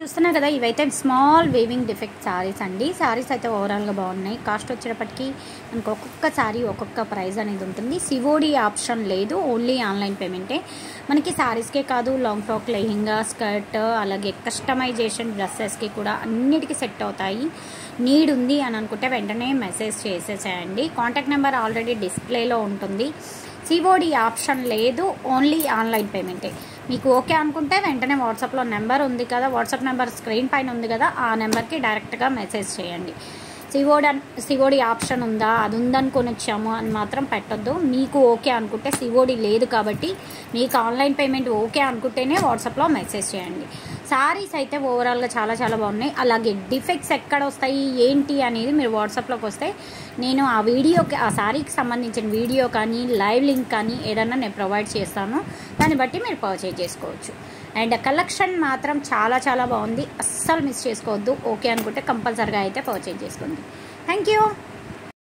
చూస్తున్నారు కదా, ఇవైతే స్మాల్ వీవింగ్ డిఫెక్ట్ సారీస్ అండి. సారీస్ అయితే ఓవరాల్గా బాగున్నాయి. కాస్ట్ వచ్చేటప్పటికి మనకు ఒక్కొక్క సారీ ఒక్కొక్క ప్రైస్ అనేది ఉంటుంది. సివోడి ఆప్షన్ లేదు, ఓన్లీ ఆన్లైన్ పేమెంటే. మనకి సారీస్కే కాదు, లాంగ్ ఫ్రాక్, లెహెంగా, స్కర్ట్, అలాగే కస్టమైజేషన్ డ్రెస్సెస్కి కూడా అన్నిటికీ సెట్ అవుతాయి. నీడ్ ఉంది అని అనుకుంటే వెంటనే మెసేజ్ చేసేసేయండి. కాంటాక్ట్ నెంబర్ ఆల్రెడీ డిస్ప్లేలో ఉంటుంది. సివోడి ఆప్షన్ లేదు, ఓన్లీ ఆన్లైన్ పేమెంటే. మీకు ఓకే అనుకుంటే వెంటనే వాట్సాప్లో నెంబర్ ఉంది కదా, వాట్సాప్ నెంబర్ స్క్రీన్ పైన ఉంది కదా, ఆ నెంబర్కి డైరెక్ట్గా మెసేజ్ చేయండి. సివోడి ఆప్షన్ ఉందా, అది ఉందనుకొని వచ్చాము అని మాత్రం పెట్టొద్దు. మీకు ఓకే అనుకుంటే, సివోడి లేదు కాబట్టి మీకు ఆన్లైన్ పేమెంట్ ఓకే అనుకుంటేనే వాట్సాప్లో మెసేజ్ చేయండి. సారీస్ అయితే ఓవరాల్గా చాలా చాలా బాగున్నాయి. అలాగే డిఫెక్ట్స్ ఎక్కడ వస్తాయి ఏంటి అనేది మీరు వాట్సాప్లోకి వస్తే నేను ఆ వీడియోకి, ఆ సారీకి సంబంధించిన వీడియో కానీ లైవ్ లింక్ కానీ ఏదన్నా నేను ప్రొవైడ్ చేస్తాను. దాన్ని బట్టి మీరు పర్చేజ్ చేసుకోవచ్చు. అండ్ కలెక్షన్ మాత్రం చాలా చాలా బాగుంది, అస్సలు మిస్ చేసుకోవద్దు. ఓకే అనుకుంటే కంపల్సరీగా అయితే పర్చేజ్ చేసుకోండి. Thank you.